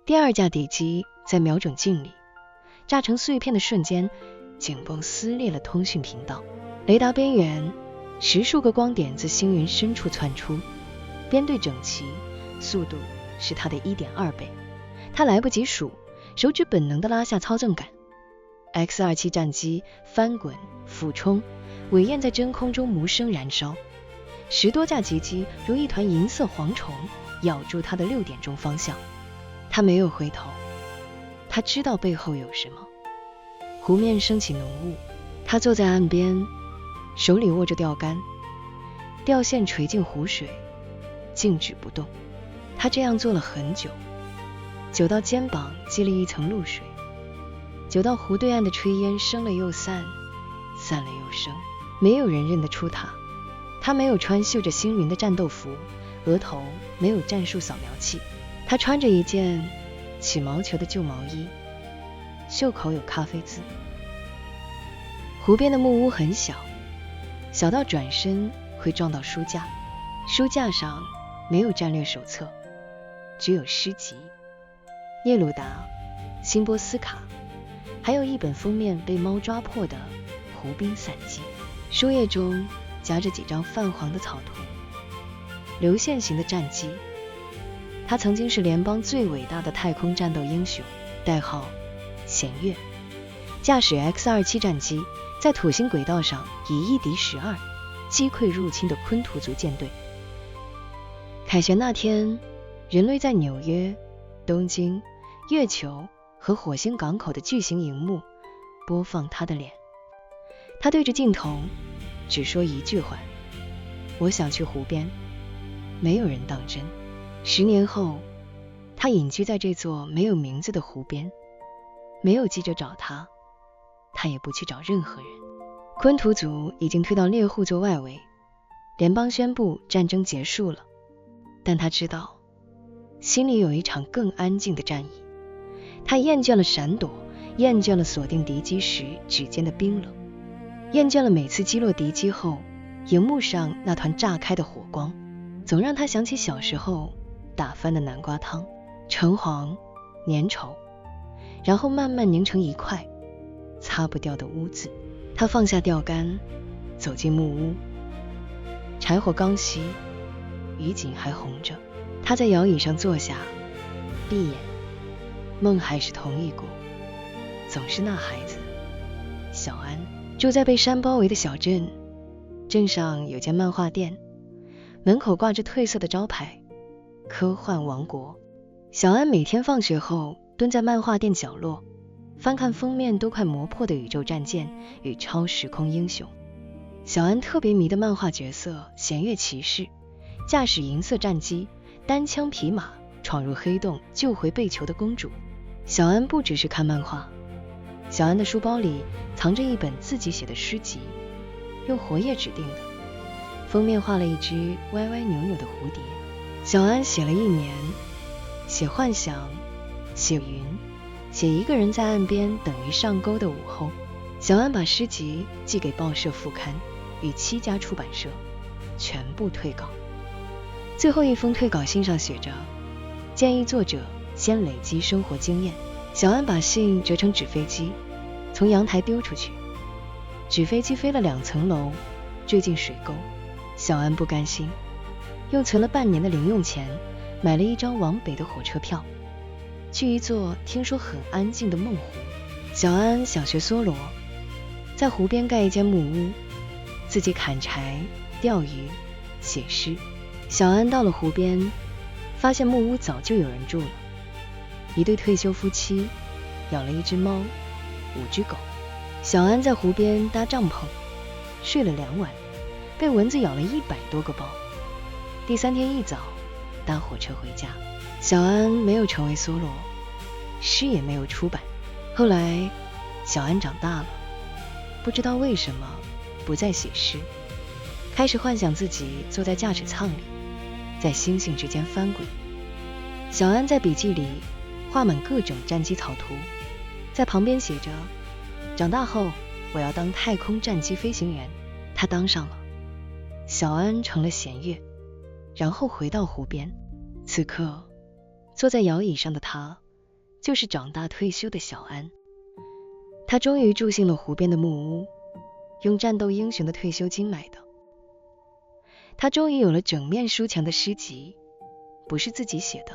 第二架敌机在瞄准镜里炸成碎片的瞬间，紧绷撕裂了通讯频道。雷达边缘10数个光点自星云深处窜出，编队整齐，速度是它的 1.2 倍。他来不及数，手指本能地拉下操纵杆。X-27战机翻滚俯冲，尾焰在真空中无声燃烧，10多架敌机如一团银色蝗虫咬住他的6点钟方向。他没有回头，他知道背后有什么。湖面升起浓雾，他坐在岸边，手里握着钓竿，钓线垂进湖水，静止不动。他这样做了很久，久到肩膀积了一层露水，久到湖对岸的炊烟升了又散，散了又升。没有人认得出他。他没有穿绣着星云的战斗服，额头没有战术扫描器。他穿着一件起毛球的旧毛衣，袖口有咖啡渍。湖边的木屋很小，小到转身会撞到书架，书架上没有战略手册，只有诗集，聂鲁达、辛波斯卡，还有一本封面被猫抓破的湖滨散记。书页中夹着几张泛黄的草图，流线型的战机。他曾经是联邦最伟大的太空战斗英雄，代号弦月，驾驶 X-27战机在土星轨道上以1敌12击溃入侵的昆图族舰队。凯旋那天，人类在纽约、东京、月球和火星港口的巨型荧幕播放他的脸。他对着镜头只说一句话：我想去湖边。没有人当真。10年后，他隐居在这座没有名字的湖边，没有记者找他，他也不去找任何人。昆图族已经退到猎户座外围，联邦宣布战争结束了，但他知道心里有一场更安静的战役。他厌倦了闪躲，厌倦了锁定敌机时指尖的冰冷，厌倦了每次击落敌机后荧幕上那团炸开的火光，总让他想起小时候打翻的南瓜汤，橙黄粘稠，然后慢慢凝成一块擦不掉的污渍。他放下钓竿，走进木屋，柴火刚熄，雨景还红着。他在摇椅上坐下，闭眼，梦还是同一股，总是那孩子小安，住在被山包围的小镇。镇上有间漫画店，门口挂着褪色的招牌科幻王国。小安每天放学后蹲在漫画店角落，翻看封面都快磨破的宇宙战舰与超时空英雄。小安特别迷的漫画角色弦月骑士，驾驶银色战机，单枪匹马闯入黑洞救回被囚的公主。小安不只是看漫画，小安的书包里藏着一本自己写的诗集，用活页指定的，封面画了一只歪歪扭扭的蝴蝶。小安写了1年，写幻想，写云，写一个人在岸边等于上钩的午后。小安把诗集寄给报社副刊与7家出版社，全部退稿。最后一封退稿信上写着，建议作者先累积生活经验。小安把信折成纸飞机，从阳台丢出去，纸飞机飞了2层楼，坠进水沟。小安不甘心，用存了半年的零用钱买了一张往北的火车票，去一座听说很安静的梦湖。小安想学梭罗，在湖边盖一间木屋，自己砍柴、钓鱼、写诗。小安到了湖边，发现木屋早就有人住了，一对退休夫妻养了1只猫，5只狗。小安在湖边搭帐篷，睡了2晚，被蚊子咬了100多个包。第3天一早搭火车回家。小安没有成为梭罗，诗也没有出版。后来小安长大了，不知道为什么不再写诗，开始幻想自己坐在驾驶舱里，在星星之间翻滚。小安在笔记里画满各种战机草图，在旁边写着，长大后我要当太空战机飞行员。他当上了。小安成了弦月，然后回到湖边。此刻坐在摇椅上的他就是长大退休的小安。他终于住进了湖边的木屋，用战斗英雄的退休金买的。他终于有了整面书墙的诗集，不是自己写的，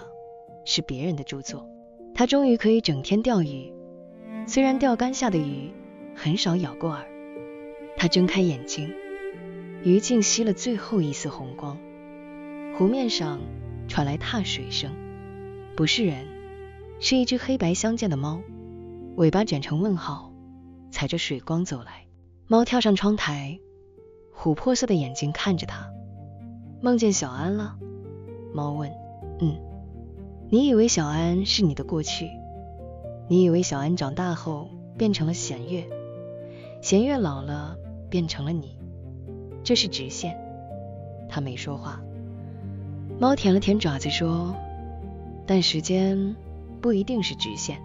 是别人的著作。他终于可以整天钓鱼，虽然钓竿下的鱼很少咬过饵。他睁开眼睛，鱼镜熄了最后一丝红光，湖面上传来踏水声，不是人，是一只黑白相间的猫，尾巴卷成问号，踩着水光走来。猫跳上窗台，琥珀色的眼睛看着他。梦见小安了？猫问。你以为小安是你的过去，你以为小安长大后变成了弦月，弦月老了变成了你，这是直线。他没说话。猫舔了舔爪子说，但时间不一定是直线，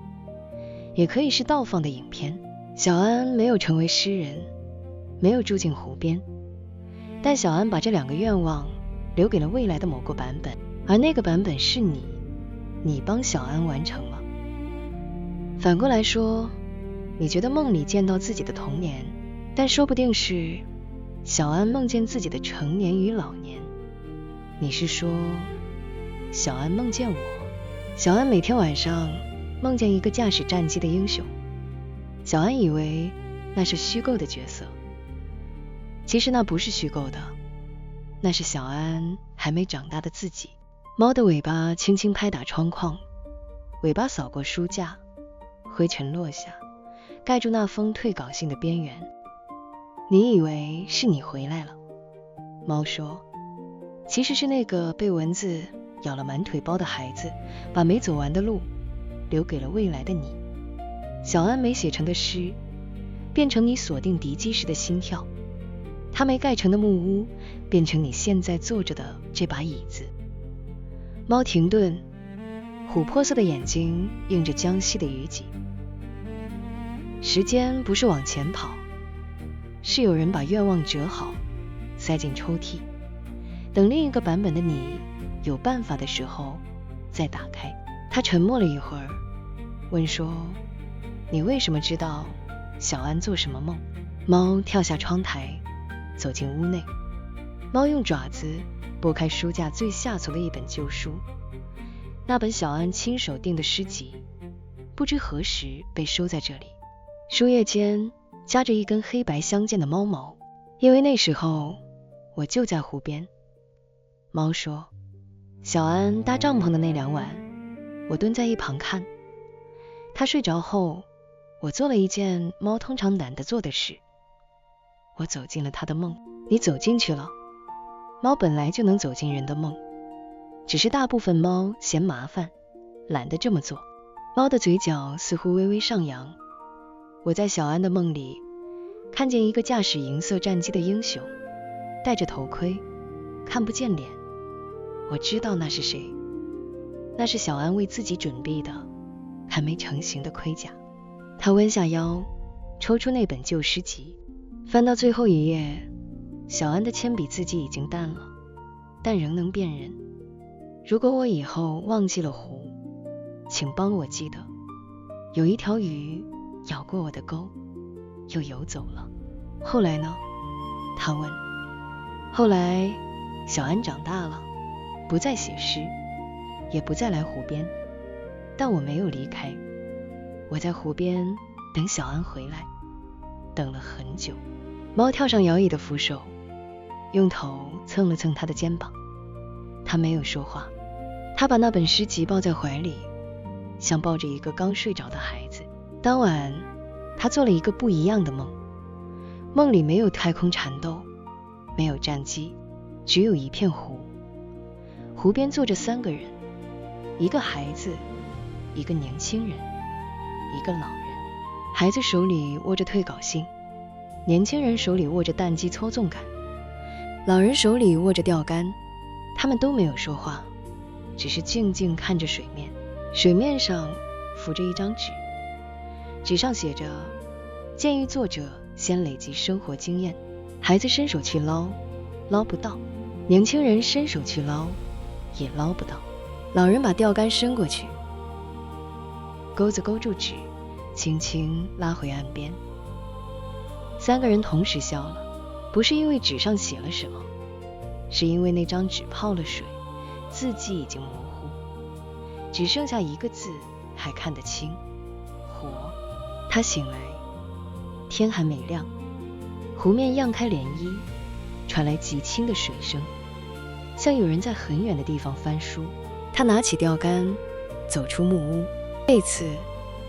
也可以是倒放的影片。小安没有成为诗人，没有住进湖边，但小安把这2个愿望留给了未来的某个版本，而那个版本是你帮小安完成了。反过来说，你觉得梦里见到自己的童年，但说不定是小安梦见自己的成年与老年。你是说小安梦见我？小安每天晚上梦见一个驾驶战机的英雄，小安以为那是虚构的角色，其实那不是虚构的，那是小安还没长大的自己。猫的尾巴轻轻拍打窗框，尾巴扫过书架，灰尘落下，盖住那封退稿信的边缘。你以为是你回来了？猫说，其实是那个被蚊子咬了满腿包的孩子，把没走完的路留给了未来的你。小安没写成的诗，变成你锁定敌机时的心跳，他没盖成的木屋，变成你现在坐着的这把椅子。猫停顿，琥珀色的眼睛映着江西的雨季。时间不是往前跑，是有人把愿望折好，塞进抽屉，等另一个版本的你有办法的时候再打开。他沉默了一会儿，问说，你为什么知道小安做什么梦？猫跳下窗台，走进屋内。猫用爪子拨开书架最下层的一本旧书，那本小安亲手订的诗集，不知何时被收在这里。书页间夹着一根黑白相间的猫毛，因为那时候我就在湖边。猫说，小安搭帐篷的那2晚，我蹲在一旁看。他睡着后，我做了一件猫通常懒得做的事，我走进了他的梦。你走进去了。猫本来就能走进人的梦，只是大部分猫嫌麻烦，懒得这么做。猫的嘴角似乎微微上扬。我在小安的梦里看见一个驾驶银色战机的英雄，戴着头盔，看不见脸。我知道那是谁，那是小安为自己准备的还没成型的盔甲。他弯下腰，抽出那本旧诗集，翻到最后一页。小安的铅笔字迹已经淡了，但仍能辨认。如果我以后忘记了湖，请帮我记得，有一条鱼咬过我的钩，又游走了。后来呢？他问。后来，小安长大了，不再写诗，也不再来湖边，但我没有离开。我在湖边等小安回来，等了很久。猫跳上摇椅的扶手，用头蹭了蹭他的肩膀。他没有说话，他把那本诗集抱在怀里，像抱着一个刚睡着的孩子。当晚，他做了一个不一样的梦。梦里没有太空缠斗，没有战机，只有一片湖。湖边坐着3个人，一个孩子，一个年轻人，一个老人。孩子手里握着退稿信，年轻人手里握着弹机操纵杆，老人手里握着钓竿。他们都没有说话，只是静静看着水面。水面上浮着一张纸，纸上写着，建议作者先累积生活经验。孩子伸手去捞，捞不到；年轻人伸手去捞，也捞不到。老人把钓竿伸过去，钩子勾住纸，轻轻拉回岸边。3个人同时笑了，不是因为纸上写了什么，是因为那张纸泡了水，字迹已经模糊，只剩下一个字还看得清，活。他醒来，天还没亮，湖面漾开涟漪，传来极轻的水声，像有人在很远的地方翻书。他拿起钓竿，走出木屋。这次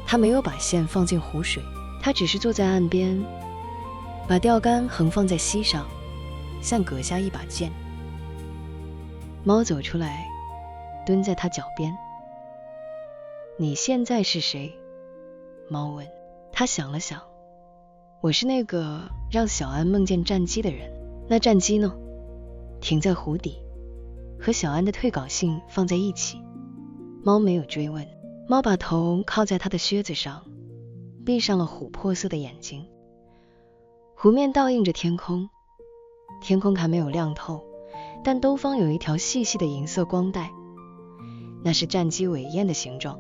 他没有把线放进湖水，他只是坐在岸边，把钓竿横放在溪上，像搁下一把剑。猫走出来，蹲在他脚边。你现在是谁？猫问。他想了想，我是那个让小安梦见战机的人。那战机呢？停在湖底，和小安的退稿信放在一起。猫没有追问，猫把头靠在他的靴子上，闭上了琥珀色的眼睛。湖面倒映着天空，天空还没有亮透，但兜方有一条细细的银色光带，那是战机尾焰的形状，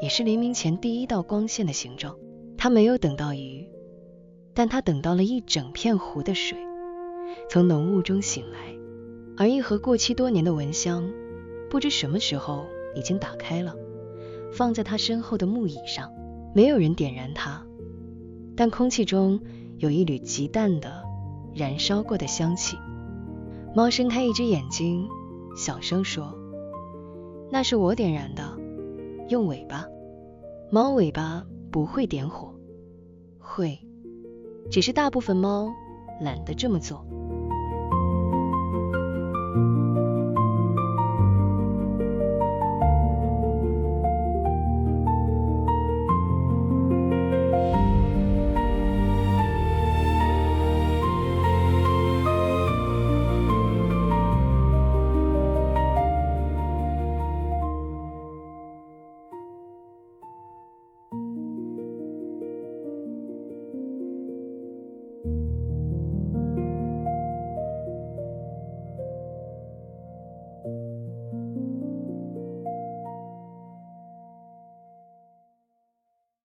也是黎明前第一道光线的形状。他没有等到鱼，但他等到了一整片湖的水从浓雾中醒来，而一盒过期多年的蚊香不知什么时候已经打开了，放在他身后的木椅上。没有人点燃它，但空气中有一缕极淡的燃烧过的香气。猫伸开一只眼睛，小声说，那是我点燃的，用尾巴。猫尾巴不会点火，会，只是大部分猫懒得这么做。